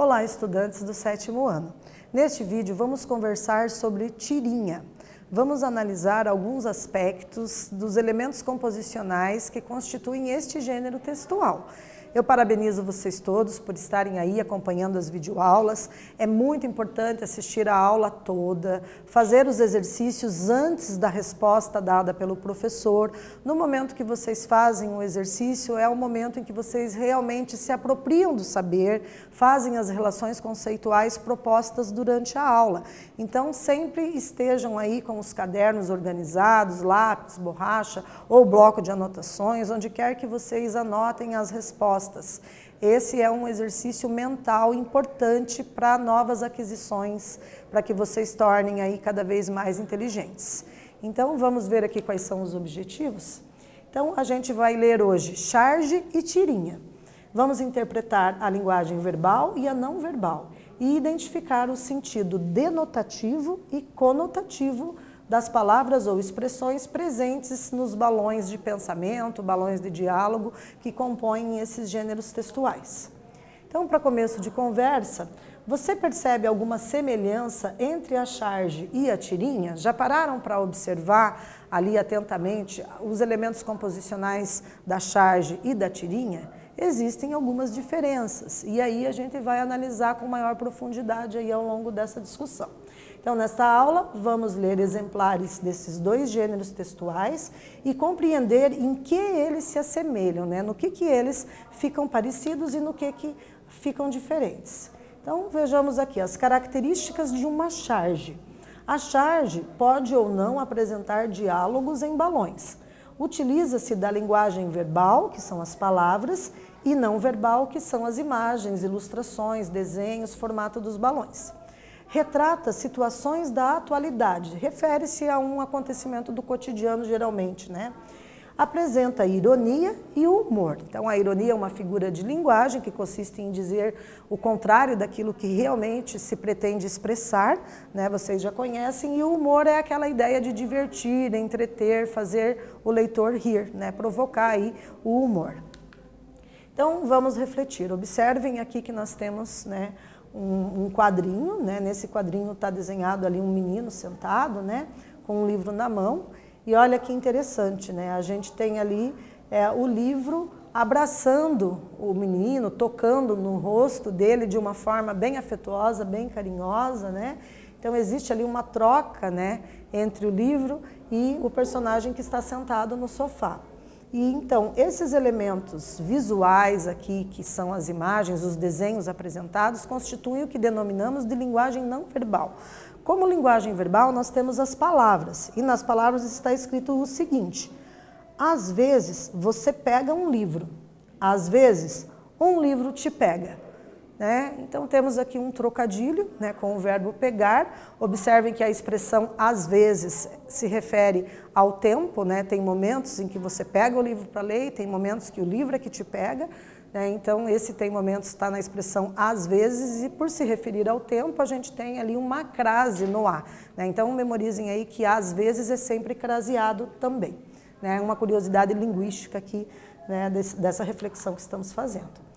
Olá, estudantes do 7º ano. Neste vídeo vamos conversar sobre tirinha. Vamos analisar alguns aspectos dos elementos composicionais que constituem este gênero textual. Eu parabenizo vocês todos por estarem aí acompanhando as videoaulas. É muito importante assistir a aula toda, fazer os exercícios antes da resposta dada pelo professor. No momento que vocês fazem o exercício, é o momento em que vocês realmente se apropriam do saber, fazem as relações conceituais propostas durante a aula. Então, sempre estejam aí com os cadernos organizados, lápis, borracha ou bloco de anotações, onde quer que vocês anotem as respostas. Esse é um exercício mental importante para novas aquisições, para que vocês tornem aí cada vez mais inteligentes. Então, vamos ver aqui quais são os objetivos? Então, a gente vai ler hoje charge e tirinha. Vamos interpretar a linguagem verbal e a não verbal e identificar o sentido denotativo e conotativo das palavras ou expressões presentes nos balões de pensamento, balões de diálogo que compõem esses gêneros textuais. Então, para começo de conversa, você percebe alguma semelhança entre a charge e a tirinha? Já pararam para observar ali atentamente os elementos composicionais da charge e da tirinha? Existem algumas diferenças e aí a gente vai analisar com maior profundidade aí ao longo dessa discussão. Então, nesta aula, vamos ler exemplares desses dois gêneros textuais e compreender em que eles se assemelham, né? No que eles ficam parecidos e no que ficam diferentes. Então, vejamos aqui as características de uma charge. A charge pode ou não apresentar diálogos em balões. Utiliza-se da linguagem verbal, que são as palavras, e não verbal, que são as imagens, ilustrações, desenhos, formato dos balões. Retrata situações da atualidade, refere-se a um acontecimento do cotidiano geralmente, né? Apresenta a ironia e o humor. Então, a ironia é uma figura de linguagem que consiste em dizer o contrário daquilo que realmente se pretende expressar, né? Vocês já conhecem, e o humor é aquela ideia de divertir, entreter, fazer o leitor rir, né? Provocar aí o humor. Então, vamos refletir. Observem aqui que nós temos, né, um quadrinho, né? Nesse quadrinho está desenhado ali um menino sentado, né, com um livro na mão. E olha que interessante, né? A gente tem ali o livro abraçando o menino, tocando no rosto dele de uma forma bem afetuosa, bem carinhosa, né? Então existe ali uma troca, né, entre o livro e o personagem que está sentado no sofá. E então, esses elementos visuais aqui, que são as imagens, os desenhos apresentados, constituem o que denominamos de linguagem não verbal. Como linguagem verbal, nós temos as palavras, e nas palavras está escrito o seguinte: às vezes você pega um livro, às vezes um livro te pega. Né? Então, temos aqui um trocadilho, né, com o verbo pegar. Observem que a expressão às vezes se refere ao tempo, né? Tem momentos em que você pega o livro para ler e tem momentos que o livro é que te pega. Né? Então, esse tem momentos está na expressão às vezes e por se referir ao tempo, a gente tem ali uma crase no A. Né? Então, memorizem aí que às vezes é sempre craseado também. Né? Uma curiosidade linguística aqui, né, dessa reflexão que estamos fazendo.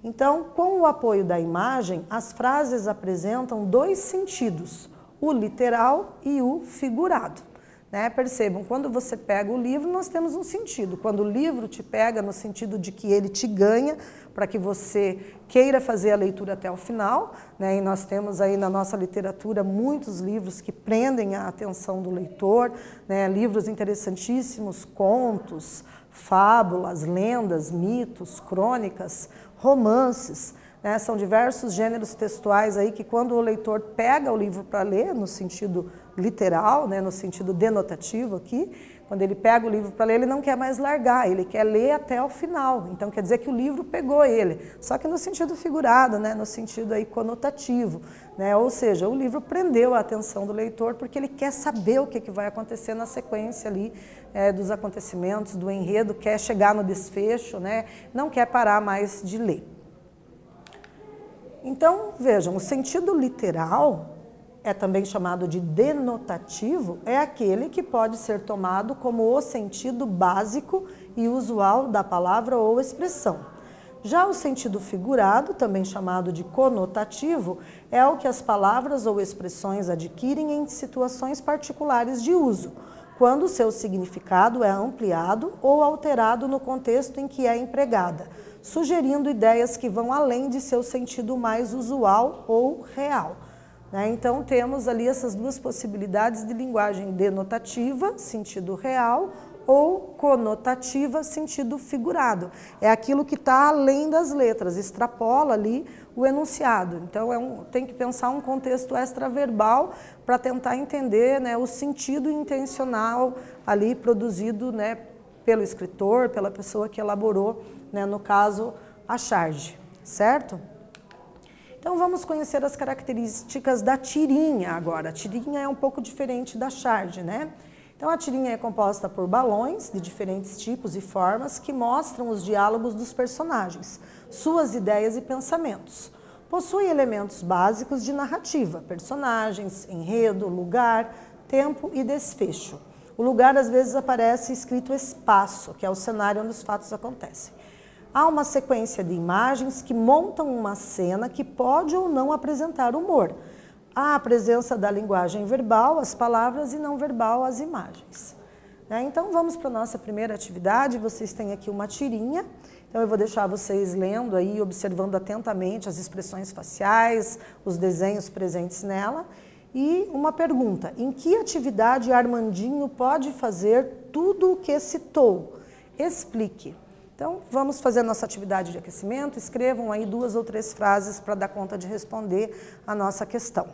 Então, com o apoio da imagem, as frases apresentam dois sentidos, o literal e o figurado. Né? Percebam, quando você pega o livro, nós temos um sentido. Quando o livro te pega, no sentido de que ele te ganha, para que você queira fazer a leitura até o final. Né? E nós temos aí na nossa literatura muitos livros que prendem a atenção do leitor, né? Livros interessantíssimos, contos, fábulas, lendas, mitos, crônicas, romances, né? São diversos gêneros textuais aí que quando o leitor pega o livro para ler, no sentido literal, né? No sentido denotativo aqui, quando ele pega o livro para ler, ele não quer mais largar, ele quer ler até o final. Então quer dizer que o livro pegou ele, só que no sentido figurado, né? No sentido aí conotativo, né? Ou seja, o livro prendeu a atenção do leitor porque ele quer saber o que vai acontecer na sequência ali dos acontecimentos, do enredo, quer chegar no desfecho, né? Não quer parar mais de ler. Então, vejam, o sentido literal é também chamado de denotativo, é aquele que pode ser tomado como o sentido básico e usual da palavra ou expressão. Já o sentido figurado, também chamado de conotativo, é o que as palavras ou expressões adquirem em situações particulares de uso, quando seu significado é ampliado ou alterado no contexto em que é empregada, sugerindo ideias que vão além de seu sentido mais usual ou real. Então, temos ali essas duas possibilidades de linguagem denotativa, sentido real, ou conotativa, sentido figurado. É aquilo que está além das letras, extrapola ali o enunciado. Então, tem que pensar um contexto extraverbal para tentar entender, o sentido intencional ali produzido, pelo escritor, pela pessoa que elaborou, no caso, a charge, certo? Então, vamos conhecer as características da tirinha agora. A tirinha é um pouco diferente da charge, Então, a tirinha é composta por balões de diferentes tipos e formas que mostram os diálogos dos personagens, suas ideias e pensamentos. Possui elementos básicos de narrativa, personagens, enredo, lugar, tempo e desfecho. O lugar, às vezes, aparece escrito espaço, que é o cenário onde os fatos acontecem. Há uma sequência de imagens que montam uma cena que pode ou não apresentar humor. Há a presença da linguagem verbal, as palavras, e não verbal, as imagens. Então, vamos para a nossa primeira atividade. Vocês têm aqui uma tirinha. Então, eu vou deixar vocês lendo aí, observando atentamente as expressões faciais, os desenhos presentes nela. E uma pergunta: em que atividade Armandinho pode fazer tudo o que citou? Explique. Então, vamos fazer a nossa atividade de aquecimento. Escrevam aí 2 ou 3 frases para dar conta de responder a nossa questão.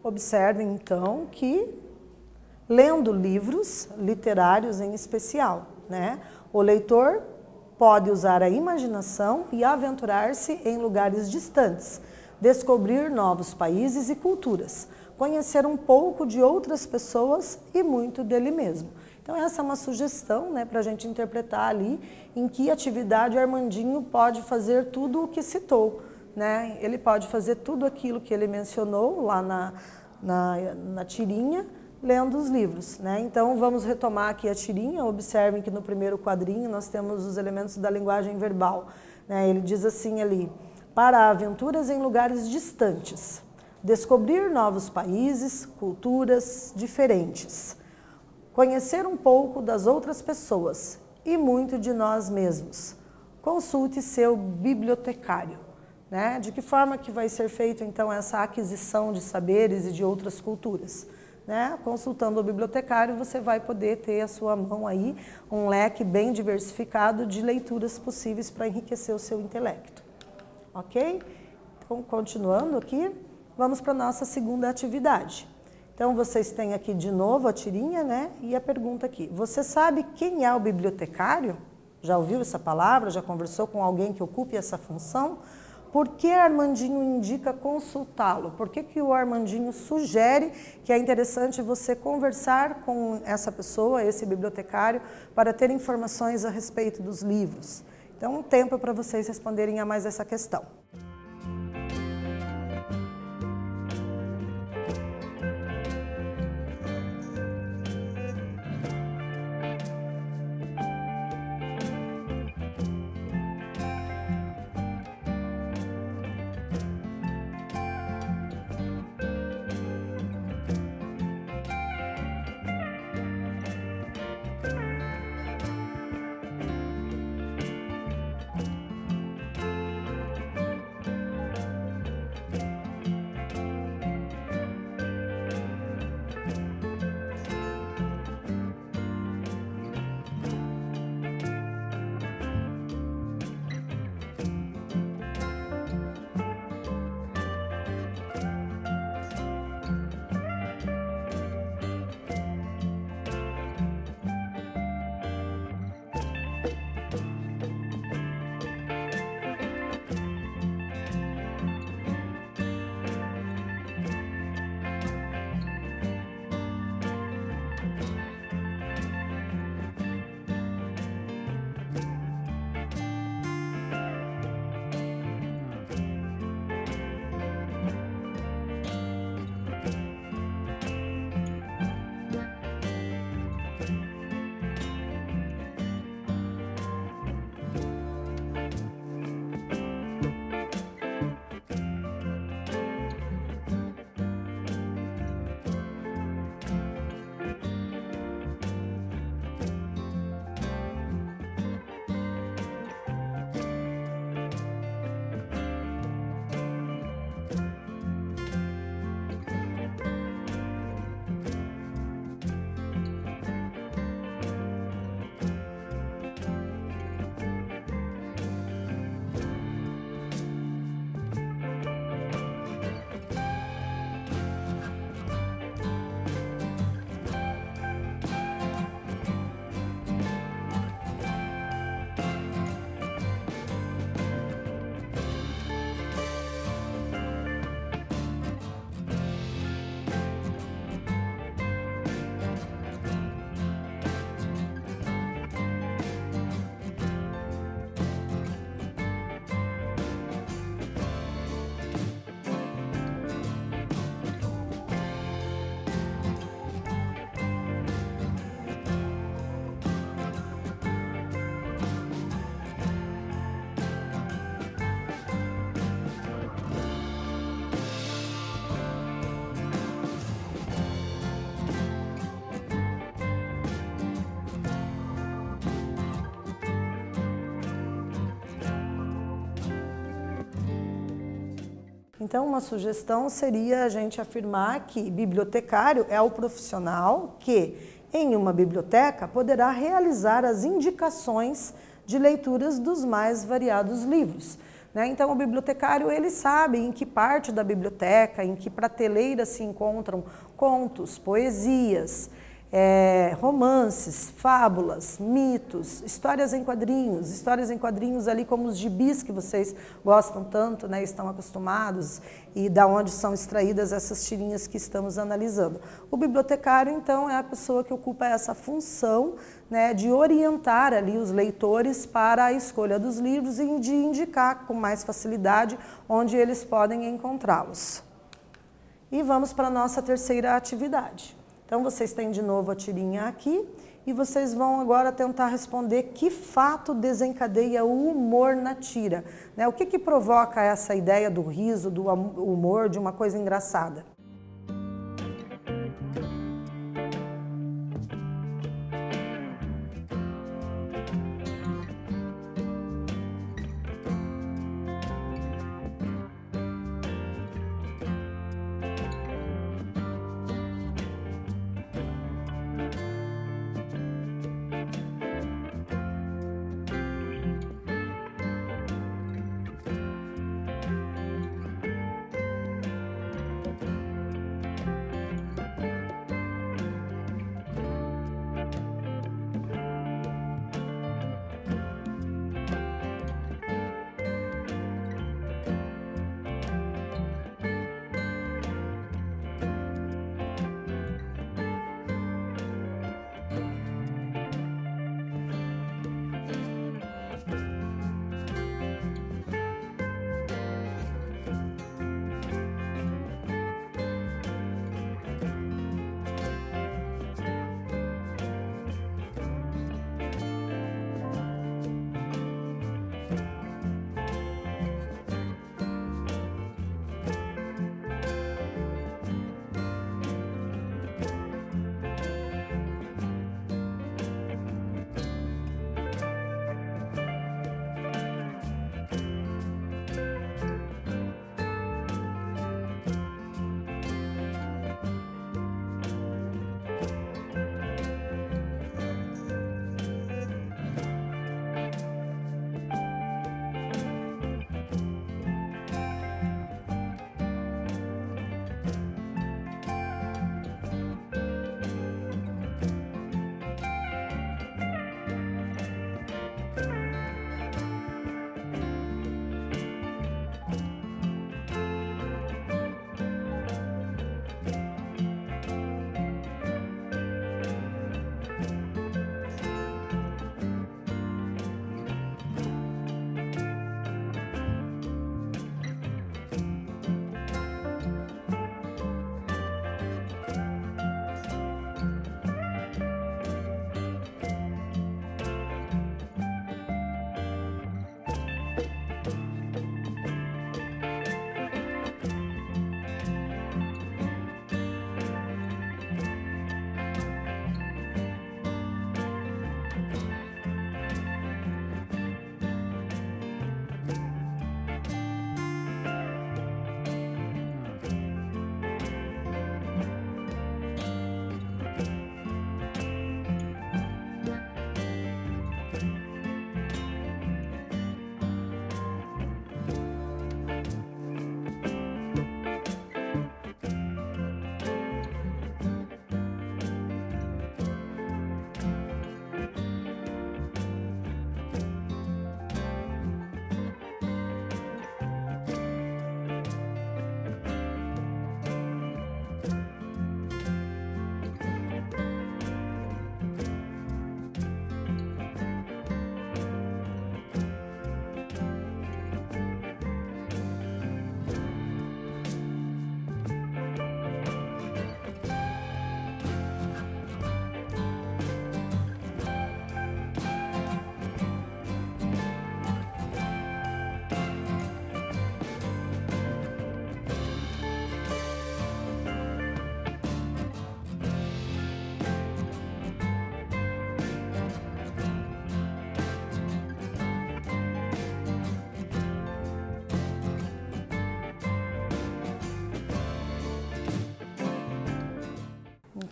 Observem, então, que lendo livros literários em especial, né, o leitor pode usar a imaginação e aventurar-se em lugares distantes, descobrir novos países e culturas, conhecer um pouco de outras pessoas e muito dele mesmo. Então essa é uma sugestão, né, para a gente interpretar ali em que atividade o Armandinho pode fazer tudo o que citou, né? Ele pode fazer tudo aquilo que ele mencionou lá na tirinha, lendo os livros, né? Então vamos retomar aqui a tirinha. Observem que no primeiro quadrinho nós temos os elementos da linguagem verbal, né? Ele diz assim ali: para aventuras em lugares distantes, descobrir novos países, culturas diferentes, conhecer um pouco das outras pessoas e muito de nós mesmos. Consulte seu bibliotecário, né? De que forma que vai ser feita então essa aquisição de saberes e de outras culturas? Né? Consultando o bibliotecário, você vai poder ter à sua mão aí um leque bem diversificado de leituras possíveis para enriquecer o seu intelecto. Ok? Então, continuando aqui, vamos para a nossa segunda atividade. Então, vocês têm aqui de novo a tirinha, né? E a pergunta aqui: você sabe quem é o bibliotecário? Já ouviu essa palavra? Já conversou com alguém que ocupe essa função? Por que Armandinho indica consultá-lo? Por que o Armandinho sugere que é interessante você conversar com essa pessoa, esse bibliotecário, para ter informações a respeito dos livros? Então, um tempo para vocês responderem a mais essa questão. Então, uma sugestão seria a gente afirmar que bibliotecário é o profissional que, em uma biblioteca, poderá realizar as indicações de leituras dos mais variados livros, né? Então o bibliotecário ele sabe em que parte da biblioteca, em que prateleira se encontram contos, poesias, romances, fábulas, mitos, histórias em quadrinhos ali como os gibis que vocês gostam tanto, né, estão acostumados e da onde são extraídas essas tirinhas que estamos analisando. O bibliotecário, então, é a pessoa que ocupa essa função, né, de orientar ali os leitores para a escolha dos livros e de indicar com mais facilidade onde eles podem encontrá-los. E vamos para a nossa terceira atividade. Então, vocês têm de novo a tirinha aqui e vocês vão agora tentar responder que fato desencadeia o humor na tira, né? O que provoca essa ideia do riso, do humor, de uma coisa engraçada?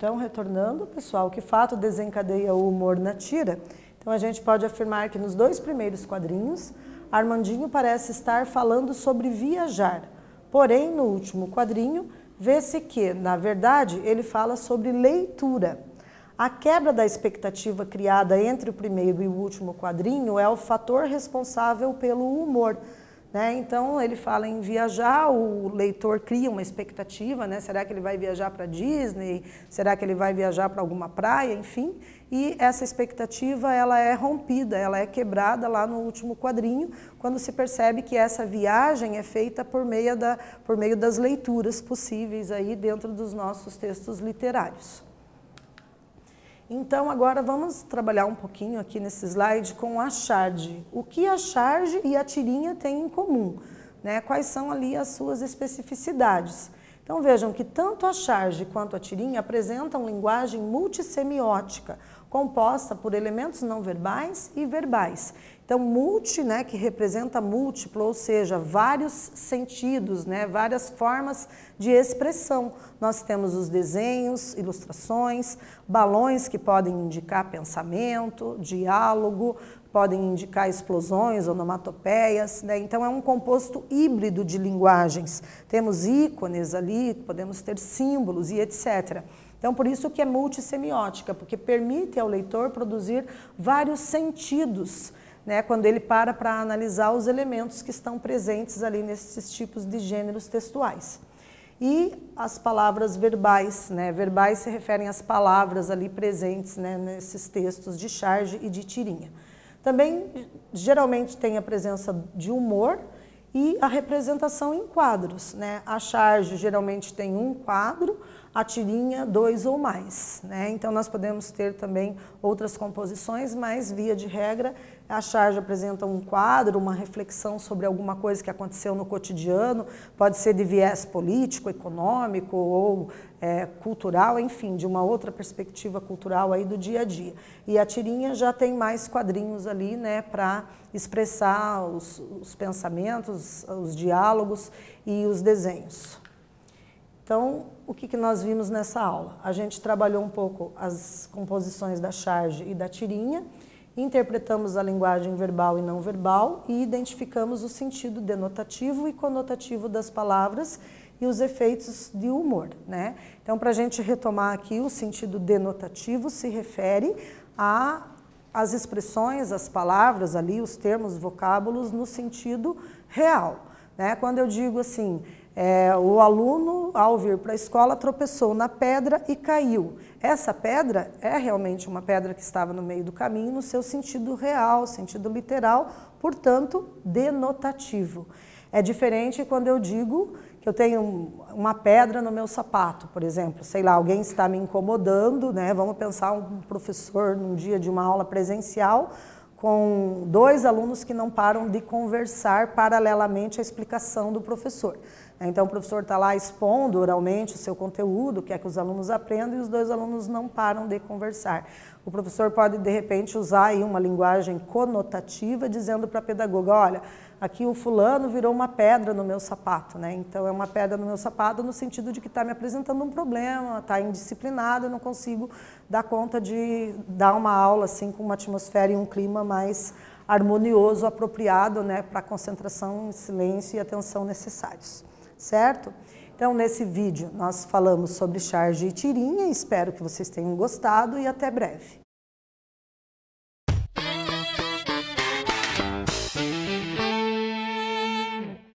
Então, retornando, pessoal, que fato desencadeia o humor na tira? Então, a gente pode afirmar que nos dois primeiros quadrinhos, Armandinho parece estar falando sobre viajar. Porém, no último quadrinho, vê-se que, na verdade, ele fala sobre leitura. A quebra da expectativa criada entre o primeiro e o último quadrinho é o fator responsável pelo humor, né? Então, ele fala em viajar, o leitor cria uma expectativa, né? Será que ele vai viajar para Disney? Será que ele vai viajar para alguma praia? Enfim, e essa expectativa ela é rompida, ela é quebrada lá no último quadrinho, quando se percebe que essa viagem é feita por meio das leituras possíveis aí dentro dos nossos textos literários. Então, agora vamos trabalhar um pouquinho aqui nesse slide com a charge. O que a charge e a tirinha têm em comum, né? Quais são ali as suas especificidades? Então, vejam que tanto a charge quanto a tirinha apresentam linguagem multissemiótica, composta por elementos não verbais e verbais. Então, multi, né, que representa múltiplo, ou seja, vários sentidos, né, várias formas de expressão. Nós temos os desenhos, ilustrações, balões que podem indicar pensamento, diálogo, podem indicar explosões, onomatopeias, né? Então é um composto híbrido de linguagens. Temos ícones ali, podemos ter símbolos e etc. Então por isso que é multissemiótica, porque permite ao leitor produzir vários sentidos, né, quando ele para analisar os elementos que estão presentes ali nesses tipos de gêneros textuais. E as palavras verbais, né? Verbais se referem às palavras ali presentes, né, nesses textos de charge e de tirinha. Também, geralmente, tem a presença de humor e a representação em quadros, né? A charge geralmente tem um quadro, a tirinha 2 ou mais, né? Então, nós podemos ter também outras composições, mas, via de regra, a charge apresenta um quadro, uma reflexão sobre alguma coisa que aconteceu no cotidiano, pode ser de viés político, econômico ou cultural, enfim, de uma outra perspectiva cultural aí do dia a dia. E a tirinha já tem mais quadrinhos ali, né, para expressar os pensamentos, os diálogos e os desenhos. Então, o que nós vimos nessa aula? A gente trabalhou um pouco as composições da charge e da tirinha, interpretamos a linguagem verbal e não verbal e identificamos o sentido denotativo e conotativo das palavras e os efeitos de humor, né? Então, para a gente retomar aqui, o sentido denotativo se refere às expressões, as palavras ali, os termos, vocábulos no sentido real, né? Quando eu digo assim, o aluno, ao vir para a escola, tropeçou na pedra e caiu. Essa pedra é realmente uma pedra que estava no meio do caminho, no seu sentido real, sentido literal, portanto, denotativo. É diferente quando eu digo que eu tenho uma pedra no meu sapato, por exemplo. Sei lá, alguém está me incomodando, né? Vamos pensar um professor num dia de uma aula presencial, com 2 alunos que não param de conversar paralelamente à explicação do professor. Então, o professor está lá expondo oralmente o seu conteúdo, quer que os alunos aprendam, e os 2 alunos não param de conversar. O professor pode, de repente, usar aí uma linguagem conotativa, dizendo para a pedagoga, olha, aqui o fulano virou uma pedra no meu sapato, né? Então, é uma pedra no meu sapato no sentido de que está me apresentando um problema, está indisciplinado, eu não consigo dar conta de dar uma aula assim, com uma atmosfera e um clima mais harmonioso, apropriado, né, para a concentração, silêncio e atenção necessários. Certo? Então, nesse vídeo, nós falamos sobre charge e tirinha, espero que vocês tenham gostado e até breve.